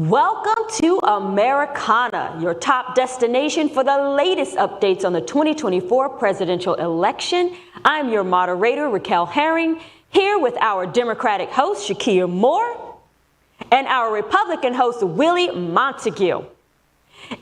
Welcome to Americana, your top destination for the latest updates on the 2024 presidential election. I'm your moderator, Raquel Herring, here with our Democratic host, Shakia Moore, and our Republican host, Willie Montague.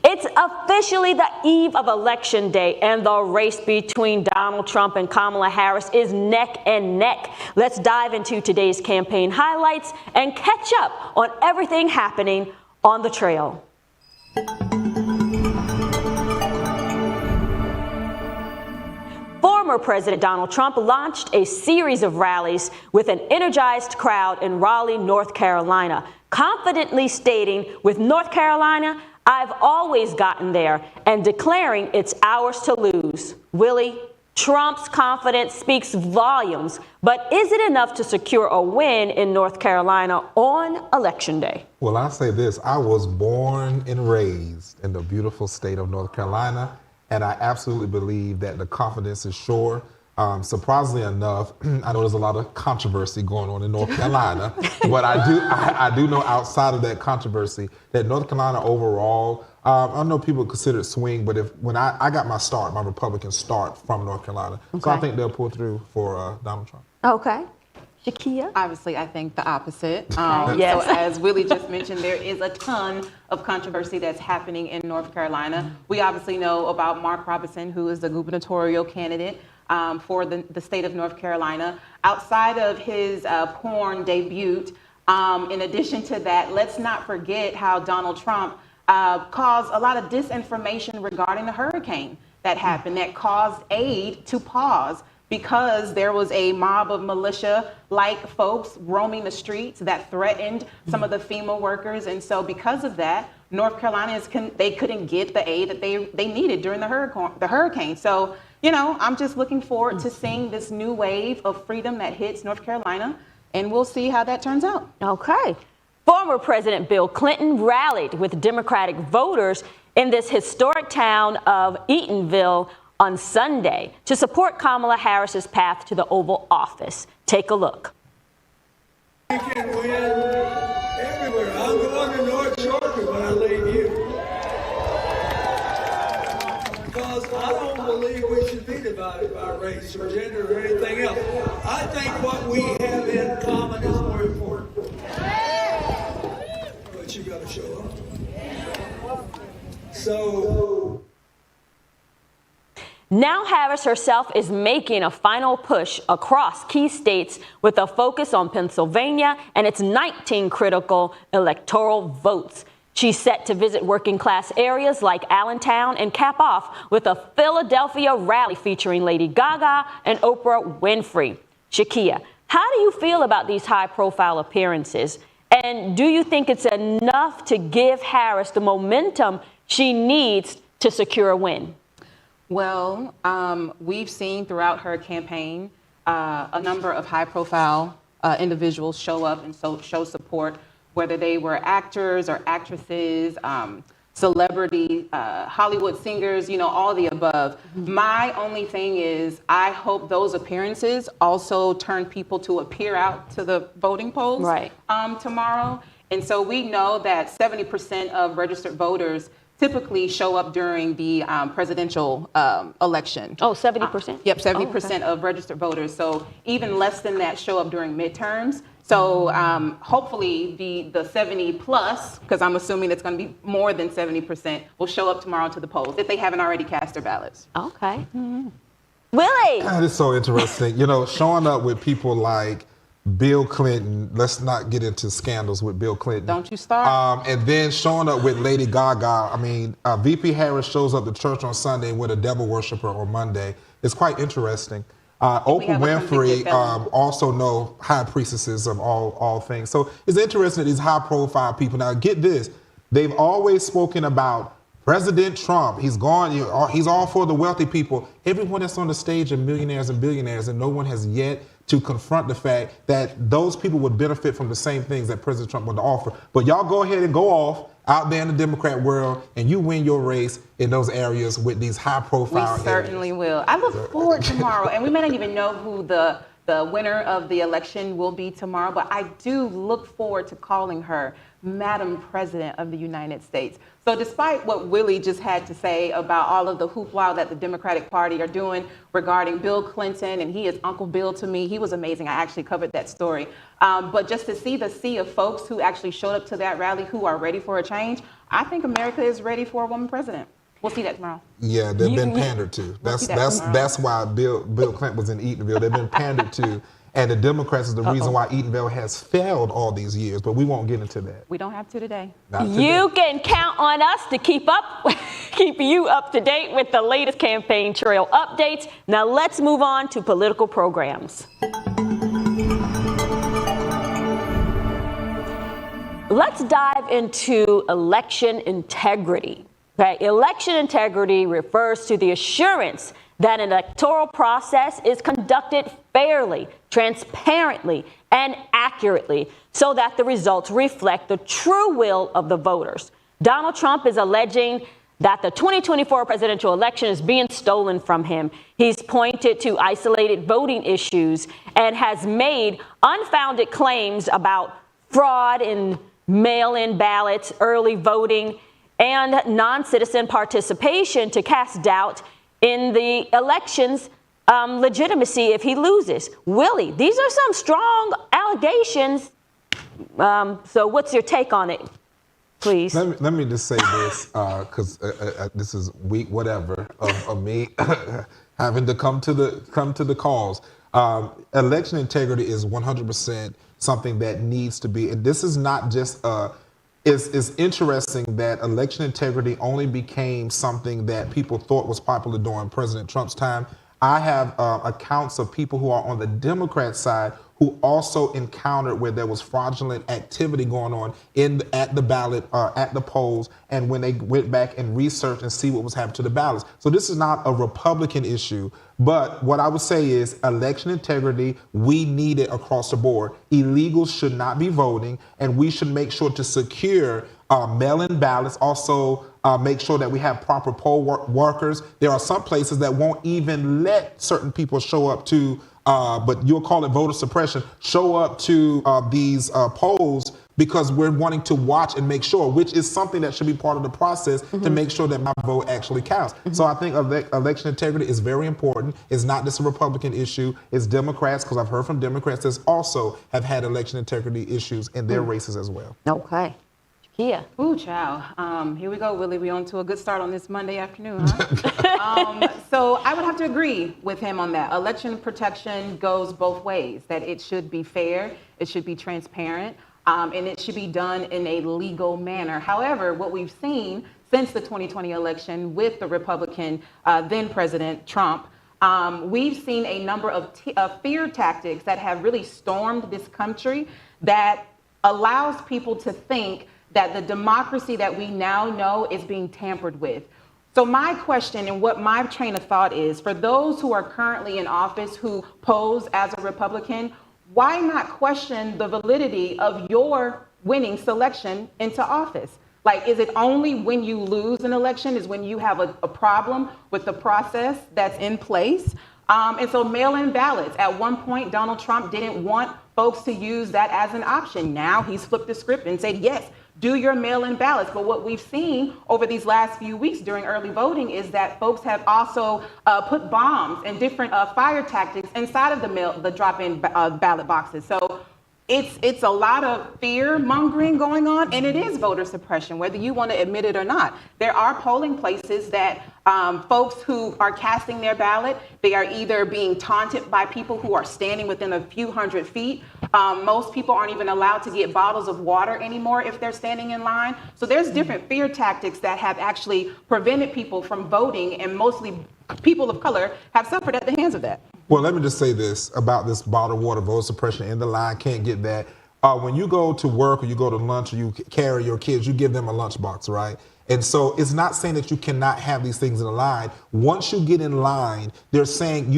It's officially the eve of Election Day, and the race between Donald Trump and Kamala Harris is neck and neck. Let's dive into today's campaign highlights and catch up on everything happening on the trail. Former President Donald Trump launched a series of rallies with an energized crowd in Raleigh, North Carolina, confidently stating, "With North Carolina, I've always gotten there," and declaring it's ours to lose. Willie, Trump's confidence speaks volumes, but is it enough to secure a win in North Carolina on Election Day? Well, I'll say this. I was born and raised in the beautiful state of North Carolina, and I absolutely believe that the confidence is sure. Surprisingly enough, I know there's a lot of controversy going on in North Carolina, but I do know outside of that controversy that North Carolina overall, I know people consider it swing, but when I got my Republican start from North Carolina, so I think they'll pull through for Donald Trump. Okay. Shakia? Obviously, I think the opposite. Yes. So as Willie just mentioned, there is a ton of controversy that's happening in North Carolina. We obviously know about Mark Robinson, who is the gubernatorial candidate for the state of North Carolina. Outside of his porn debut, in addition to that, let's not forget how Donald Trump caused a lot of disinformation regarding the hurricane that happened, that caused aid to pause because there was a mob of militia-like folks roaming the streets that threatened some of the FEMA workers. And so because of that, North Carolinians they couldn't get the aid that they needed during the hurricane. So, you know, I'm just looking forward to seeing this new wave of freedom that hits North Carolina, and we'll see how that turns out. Okay. Former President Bill Clinton rallied with Democratic voters in this historic town of Eatonville on Sunday to support Kamala Harris's path to the Oval Office. Take a look. We can win everywhere. I'm going to North Shortly when I leave you. Because I don't believe we should be divided by race or gender or anything else. I think what we have in common is more important. But you got to show up. So now Harris herself is making a final push across key states with a focus on Pennsylvania and its 19 critical electoral votes. She's set to visit working class areas like Allentown and cap off with a Philadelphia rally featuring Lady Gaga and Oprah Winfrey. Shakia, how do you feel about these high profile appearances? And do you think it's enough to give Harris the momentum she needs to secure a win? Well, we've seen throughout her campaign a number of high-profile individuals show up and show support, whether they were actors or actresses, celebrity, Hollywood singers, you know, all the above. My only thing is I hope those appearances also turn people to appear out to the voting polls tomorrow. And so we know that 70% of registered voters typically show up during the presidential election. Oh, 70%? Yep, 70% of registered voters. So even less than that show up during midterms. So hopefully the 70 plus, because I'm assuming it's going to be more than 70%, will show up tomorrow to the polls if they haven't already cast their ballots. Okay. Willie! It's so interesting. You know, showing up with people like Bill Clinton, let's not get into scandals with Bill Clinton. Don't you start. And then showing up with Lady Gaga. I mean, VP Harris shows up to church on Sunday with a devil worshiper on Monday. It's quite interesting. Oprah Winfrey, also know high priestesses of all things. So it's interesting that these high profile people, now get this, they've always spoken about President Trump. He's gone, he's all for the wealthy people. Everyone that's on the stage are millionaires and billionaires, and no one has yet to confront the fact that those people would benefit from the same things that President Trump would offer. But y'all go ahead and go off out there in the Democrat world, and you win your race in those areas with these high-profile We certainly will. I look forward tomorrow, and we may not even know who the The winner of the election will be tomorrow, but I do look forward to calling her Madam President of the United States. So despite what Willie just had to say about all of the hoopla that the Democratic Party are doing regarding Bill Clinton, and he is Uncle Bill to me, he was amazing. I actually covered that story. But just to see the sea of folks who actually showed up to that rally who are ready for a change, I think America is ready for a woman president. We'll see that tomorrow. Yeah, they've been pandered to. That's why Bill Clinton was in Eatonville. They've been pandered to. And the Democrats is the reason why Eatonville has failed all these years, but we won't get into that. We don't have to today. You can count on us to keep you up to date with the latest campaign trail updates. Now let's move on to political programs. Let's dive into election integrity. Okay? Election integrity refers to the assurance that an electoral process is conducted fairly, transparently, and accurately so that the results reflect the true will of the voters. Donald Trump is alleging that the 2024 presidential election is being stolen from him. He's pointed to isolated voting issues and has made unfounded claims about fraud in mail-in ballots, early voting, and non-citizen participation to cast doubt in the election's legitimacy if he loses. Willie, these are some strong allegations. So what's your take on it, please? Let me just say this, because this is week whatever of me having to come to the calls. Election integrity is 100% something that needs to be, and this is not just It's interesting that election integrity only became something that people thought was popular during President Trump's time. I have accounts of people who are on the Democrat side who also encountered where there was fraudulent activity going on at the ballot, at the polls, and when they went back and researched and see what was happening to the ballots. So this is not a Republican issue, but what I would say is election integrity, we need it across the board. Illegals should not be voting, and we should make sure to secure mail-in ballots, also make sure that we have proper poll workers. There are some places that won't even let certain people show up to but you'll call it voter suppression, show up to these polls because we're wanting to watch and make sure, which is something that should be part of the process to make sure that my vote actually counts. So I think election integrity is very important. It's not just a Republican issue. It's Democrats, because I've heard from Democrats that also have had election integrity issues in their races as well. Okay. Kia. Ooh, child. Here we go, Willie. We on to a good start on this Monday afternoon, huh? So I would have to agree with him on that. Election protection goes both ways, that it should be fair, it should be transparent, and it should be done in a legal manner. However, what we've seen since the 2020 election with the Republican then President Trump, we've seen a number of fear tactics that have really stormed this country that allows people to think that the democracy that we now know is being tampered with. So my question and what my train of thought is, for those who are currently in office who pose as a Republican, why not question the validity of your winning selection into office? Like, is it only when you lose an election is when you have a problem with the process that's in place? And so mail-in ballots, at one point, Donald Trump didn't want folks to use that as an option. Now he's flipped the script and said, yes, do your mail-in ballots. But what we've seen over these last few weeks during early voting is that folks have also put bombs and different fire tactics inside of the drop-in ballot boxes. So it's a lot of fear mongering going on, and it is voter suppression, whether you want to admit it or not. There are polling places that folks who are casting their ballot, they are either being taunted by people who are standing within a few hundred feet. Most people aren't even allowed to get bottles of water anymore if they're standing in line. So there's different fear tactics that have actually prevented people from voting, and mostly people of color have suffered at the hands of that. Well, let me just say this about this bottled water, voter suppression in the line, can't get that. When you go to work or you go to lunch or you carry your kids, you give them a lunchbox, right? And so it's not saying that you cannot have these things in a line. Once you get in line, they're saying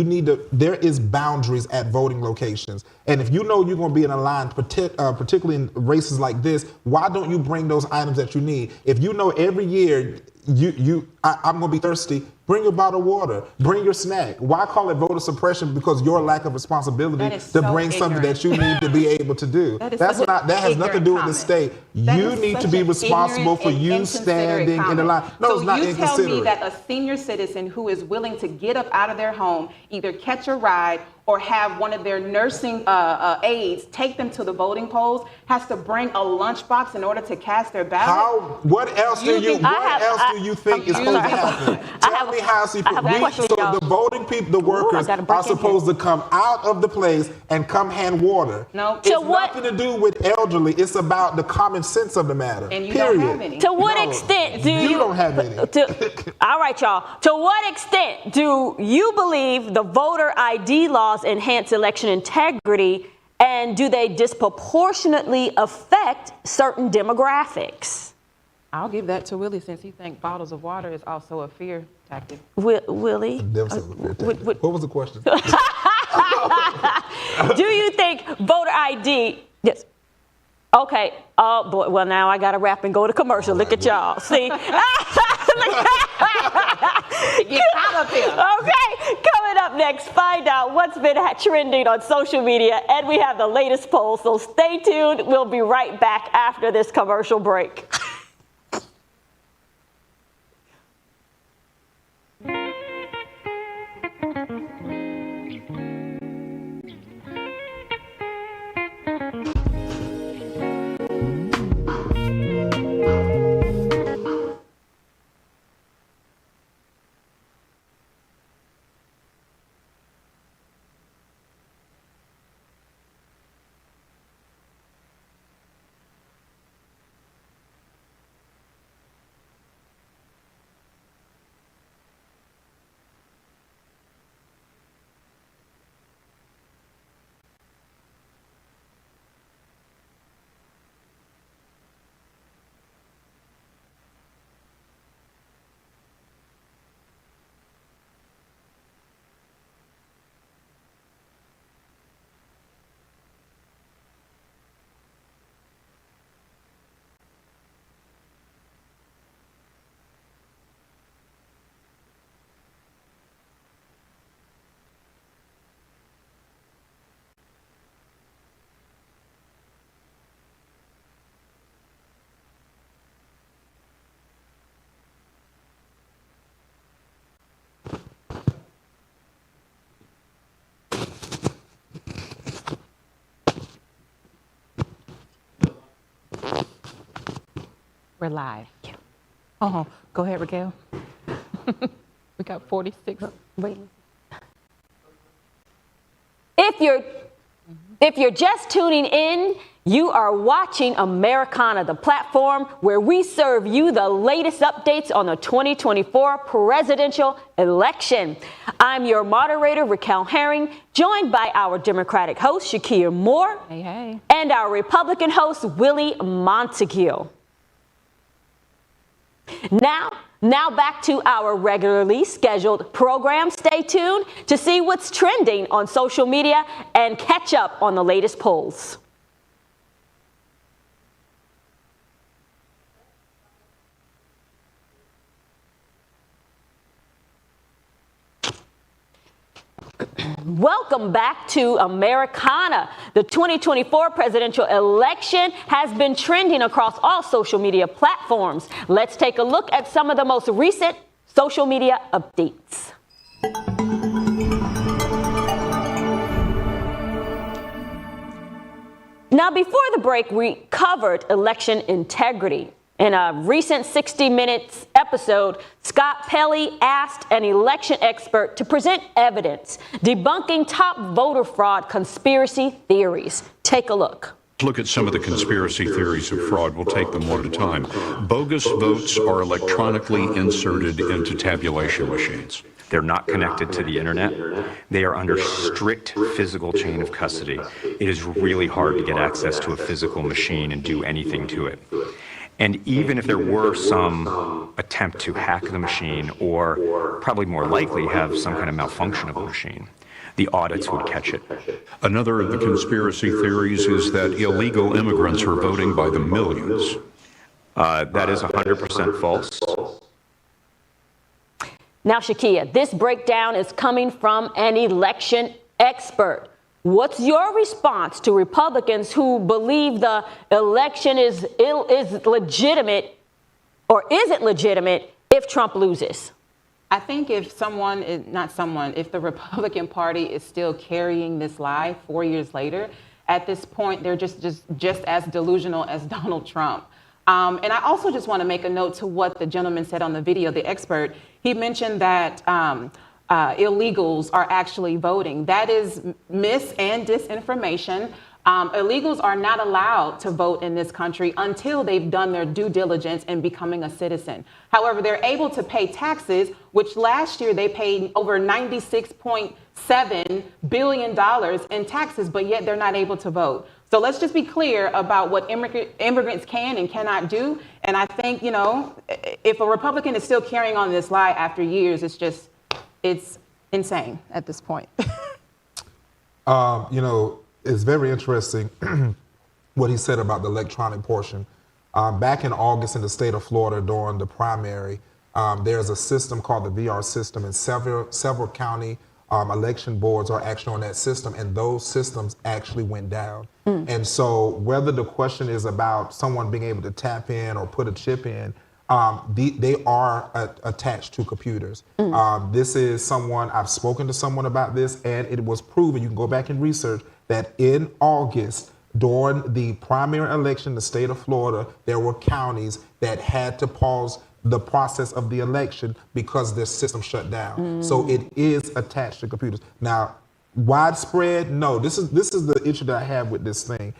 there is boundaries at voting locations. And if you know you're going to be in a line, particularly in races like this, why don't you bring those items that you need? If you know every year I'm going to be thirsty. Bring your bottle of water. Bring your snack. Why call it voter suppression? Because your lack of responsibility to bring something that you need to be able to do. That has nothing to do with the state. You need to be responsible for you standing in the line. No, it's not inconsiderate. So you tell me that a senior citizen who is willing to get up out of their home, either catch a ride or have one of their nursing aides take them to the voting polls, has to bring a lunchbox in order to cast their ballot? What else do you think is supposed to happen? Tell me how. So the voting people, the workers, are supposed to come out of the place and come hand water. No, it's nothing to do with elderly. It's about the common sense of the matter. And you don't have any. To what extent do you don't have any? All right, y'all. To what extent do you believe the voter ID laws enhance election integrity, and do they disproportionately affect certain demographics? I'll give that to Willie, since he thinks bottles of water is also a fear tactic. Willie? What was the question? Do you think voter ID... Yes. Okay. Oh, boy. Well, now I got to wrap and go to commercial. Look at y'all. See? Get out of here. Okay. Coming up next, find out what's been trending on social media, and we have the latest polls. So stay tuned. We'll be right back after this commercial break. We're live. Oh, go ahead, Raquel. We got 46. Wait. If you're just tuning in, you are watching Americana, the platform where we serve you the latest updates on the 2024 presidential election. I'm your moderator, Raquel Herring, joined by our Democratic host, Shakir Moore, Hey. and our Republican host, Willie Montague. Now back to our regularly scheduled program. Stay tuned to see what's trending on social media and catch up on the latest polls. Welcome back to Americana. The 2024 presidential election has been trending across all social media platforms. Let's take a look at some of the most recent social media updates. Now, before the break, we covered election integrity. In a recent 60 Minutes episode, Scott Pelley asked an election expert to present evidence debunking top voter fraud conspiracy theories. Take a look. Look at some of the conspiracy theories of fraud. We'll take them one at a time. Bogus votes are electronically inserted into tabulation machines. They're not connected to the internet. They are under strict physical chain of custody. It is really hard to get access to a physical machine and do anything to it. And even if there were some attempt to hack the machine, or probably more likely have some kind of malfunction of the machine, the audits would catch it. Another of the conspiracy theories is that illegal immigrants are voting by the millions. That is 100% false. Now, Shakia, this breakdown is coming from an election expert. What's your response to Republicans who believe the election is legitimate or isn't legitimate if Trump loses? I think if if the Republican Party is still carrying this lie 4 years later, at this point, they're just as delusional as Donald Trump. And I also just want to make a note to what the gentleman said on the video, the expert. He mentioned that illegals are actually voting. That is mis and disinformation. Illegals are not allowed to vote in this country until they've done their due diligence in becoming a citizen. However, they're able to pay taxes, which last year they paid over $96.7 billion in taxes, but yet they're not able to vote. So let's just be clear about what immigrants can and cannot do. And I think, if a Republican is still carrying on this lie after years, it's insane at this point. It's very interesting what he said about the electronic portion. Back in August in the state of Florida during the primary, there's a system called the VR system, and several county election boards are actually on that system, and those systems actually went down. And so whether the question is about someone being able to tap in or put a chip in, they are attached to computers. This is someone, I've spoken to someone about this, and it was proven, you can go back and research, that in August, during the primary election in the state of Florida, there were counties that had to pause the process of the election because their system shut down. So it is attached to computers. Now, widespread, no. This is the issue that I have with this thing.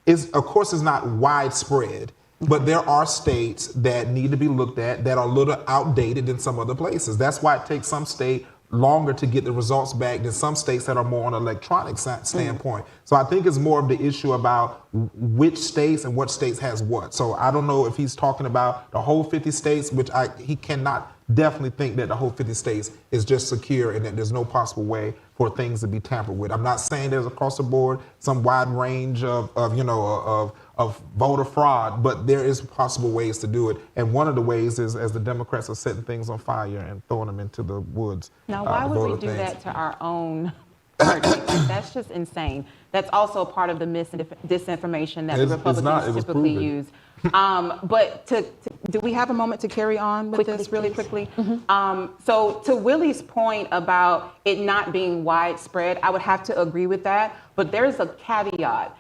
Of course, it's not widespread, but there are states that need to be looked at that are a little outdated than some other places. That's why it takes some state longer to get the results back than some states that are more on an electronic standpoint. So I think it's more of the issue about which states and what states has what. So I don't know if he's talking about the whole 50 states, which he cannot definitely think that the whole 50 states is just secure and that there's no possible way for things to be tampered with. I'm not saying there's across the board some wide range of voter fraud, but there is possible ways to do it. And one of the ways is as the Democrats are setting things on fire and throwing them into the woods. Now, why would we do that to our own party? That's just insane. That's also a part of the disinformation that the Republicans typically use. But do we have a moment to carry on with this really quickly? So to Willie's point about it not being widespread, I would have to agree with that. But there's a caveat.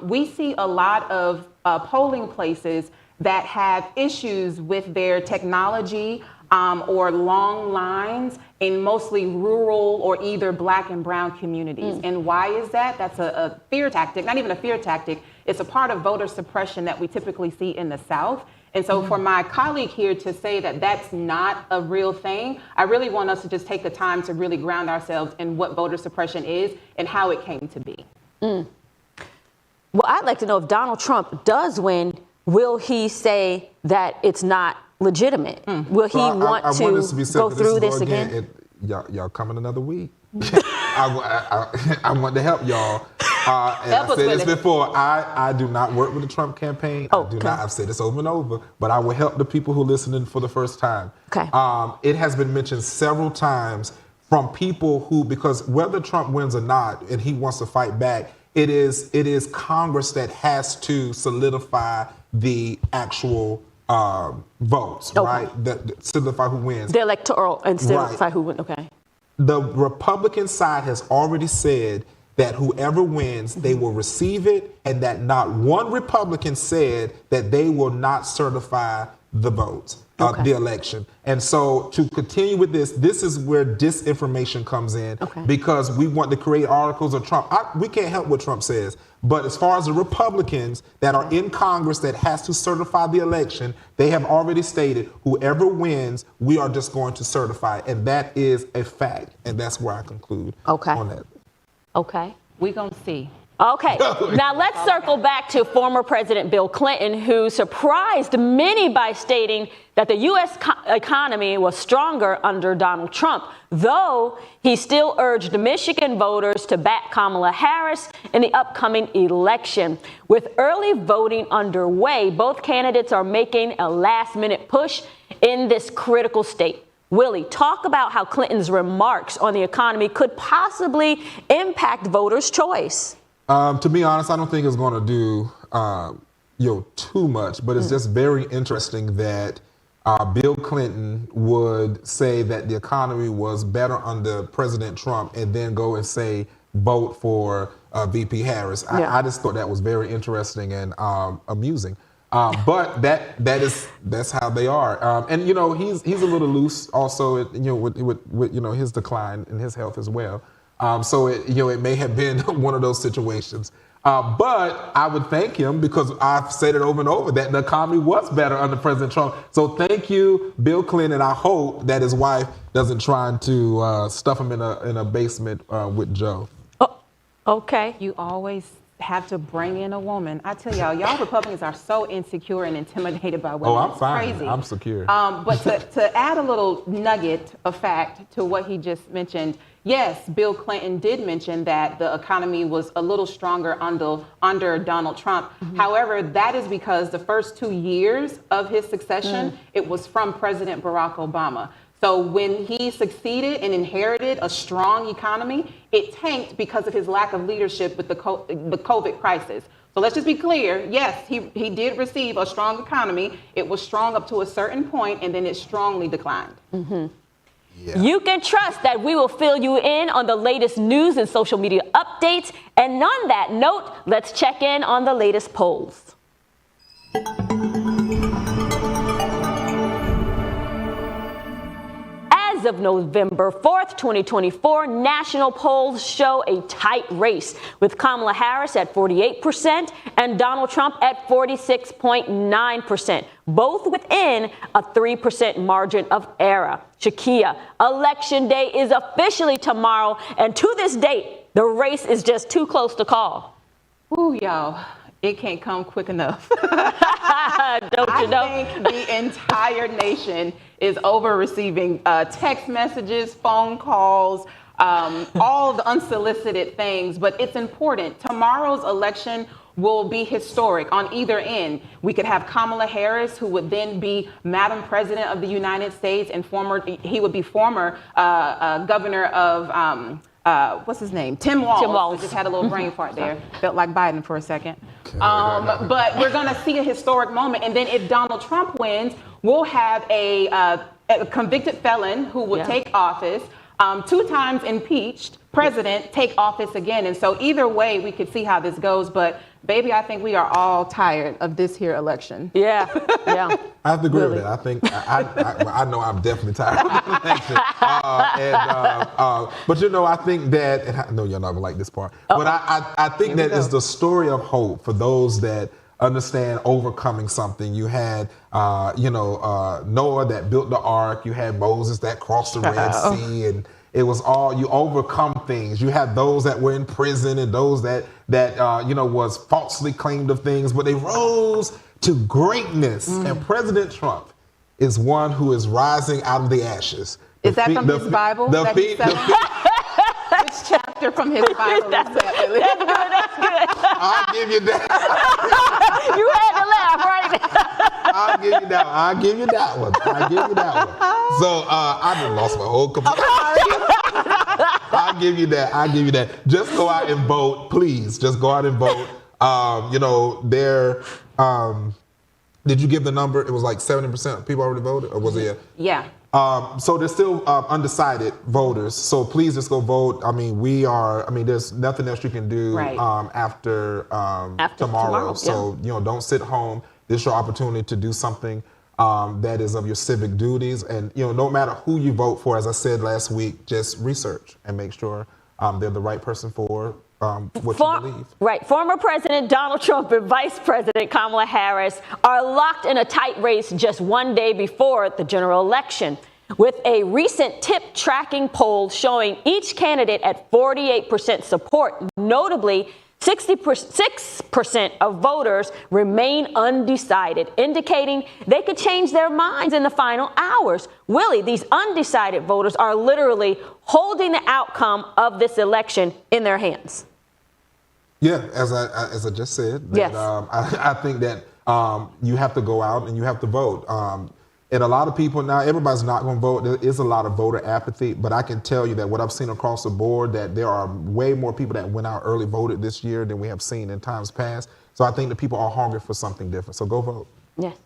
We see a lot of polling places that have issues with their technology or long lines in mostly rural or either Black and brown communities. And why is that? That's a fear tactic, not even a fear tactic. It's a part of voter suppression that we typically see in the South. And so for my colleague here to say that that's not a real thing, I really want us to just take the time to really ground ourselves in what voter suppression is and how it came to be. Well, I'd like to know if Donald Trump does win, will he say that it's not legitimate? Will he want to go through this again? Y'all coming another week. I want to help y'all. And I said this before, I do not work with the Trump campaign. I've said this over and over, but I will help the people who are listening for the first time. Okay. It has been mentioned several times from people who, because whether Trump wins or not, and he wants to fight back, it is Congress that has to solidify the actual votes, right? That solidify who wins. The electoral and solidify who wins, okay. The Republican side has already said that whoever wins, they will receive it, and that not one Republican said that they will not certify the votes, the election. And so to continue with this is where disinformation comes in, because we want to create articles of Trump. We can't help what Trump says, but as far as the Republicans that are in Congress that has to certify the election, they have already stated whoever wins, we are just going to certify, and that is a fact. And that's where I conclude on that. Okay. We're going to see. Okay. Now let's circle back to former President Bill Clinton, who surprised many by stating that the U.S. economy was stronger under Donald Trump, though he still urged Michigan voters to back Kamala Harris in the upcoming election. With early voting underway, both candidates are making a last-minute push in this critical state. Willie, talk about how Clinton's remarks on the economy could possibly impact voters' choice. To be honest, I don't think it's going to do too much, but it's just very interesting that Bill Clinton would say that the economy was better under President Trump and then go and say vote for VP Harris. I just thought that was very interesting and amusing. But that's how they are. And he's a little loose also, with his decline in his health as well. So it may have been one of those situations. But I would thank him because I've said it over and over that the economy was better under President Trump. So thank you, Bill Clinton. I hope that his wife doesn't try to stuff him in a basement with Joe. Oh, okay. You always have to bring in a woman. I tell y'all Republicans are so insecure and intimidated by women. Oh, I'm it's fine. Crazy. I'm secure. But to add a little nugget of fact to what he just mentioned, yes, Bill Clinton did mention that the economy was a little stronger under Donald Trump. However, that is because the first 2 years of his succession, it was from President Barack Obama. So when he succeeded and inherited a strong economy, it tanked because of his lack of leadership with the COVID crisis. So let's just be clear. Yes, he did receive a strong economy. It was strong up to a certain point, and then it strongly declined. Yeah. You can trust that we will fill you in on the latest news and social media updates. And on that note, let's check in on the latest polls. As of November 4th, 2024, national polls show a tight race with Kamala Harris at 48% and Donald Trump at 46.9%, both within a 3% margin of error. Shakia, Election Day is officially tomorrow, and to this date, the race is just too close to call. Ooh, y'all. It can't come quick enough. Don't you know? I think the entire nation is over receiving text messages, phone calls, all the unsolicited things. But it's important. Tomorrow's election will be historic on either end. We could have Kamala Harris, who would then be Madam President of the United States, and he would be former governor of what's his name? Tim Walz. Tim Walz. I just had a little brain fart there. Felt like Biden for a second. But we're going to see a historic moment. And then if Donald Trump wins, we'll have a convicted felon who will take office, 2 times impeached president take office again. And so either way, we could see how this goes. But baby, I think we are all tired of this here election. Yeah. I have to agree with that. I think I know I'm definitely tired of the election. But I think that, and I know you're not gonna like this part, but I think that is the story of hope for those that understand overcoming something. You had, Noah that built the ark. You had Moses that crossed the Red Sea, and it was all, you overcome things. You have those that were in prison and those that was falsely claimed of things, but they rose to greatness. And President Trump is one who is rising out of the ashes. Is that from his Bible? Which chapter from his Bible is that? That's good. I'll give you that. You had to laugh, right? I'll give you that one. So I just lost my whole computer. I'll give you that. Just go out and vote, please. Just go out and vote. Did you give the number? It was like 70% of people already voted, or was it? Yeah. So there's still undecided voters. So please just go vote. There's nothing else you can do after tomorrow. So, don't sit home. This is your opportunity to do something that is of your civic duties. And, no matter who you vote for, as I said last week, just research and make sure they're the right person for what you believe. Right. Former President Donald Trump and Vice President Kamala Harris are locked in a tight race just one day before the general election, with a recent tip tracking poll showing each candidate at 48% support. Notably, 66% of voters remain undecided, indicating they could change their minds in the final hours. Willie, these undecided voters are literally holding the outcome of this election in their hands. Yeah, as I just said, that, yes. I think that you have to go out and you have to vote. And a lot of people now, everybody's not going to vote. There is a lot of voter apathy, but I can tell you that what I've seen across the board, that there are way more people that went out early voted this year than we have seen in times past. So I think that people are hungry for something different. So go vote. Yes.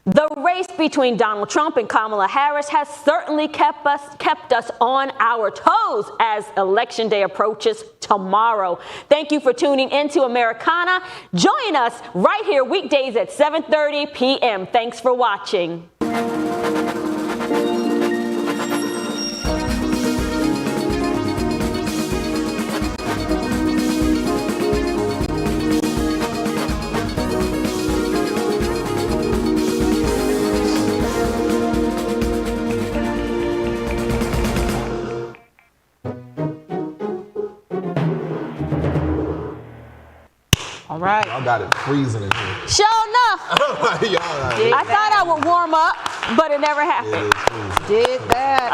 The race between Donald Trump and Kamala Harris has certainly kept us on our toes as Election Day approaches tomorrow. Thank you for tuning into Americana. Join us right here weekdays at 7:30 p.m. Thanks for watching. All right. Y'all got it freezing in here. Sure enough. Y'all right. I thought I would warm up, but it never happened. It is freezing. Did that.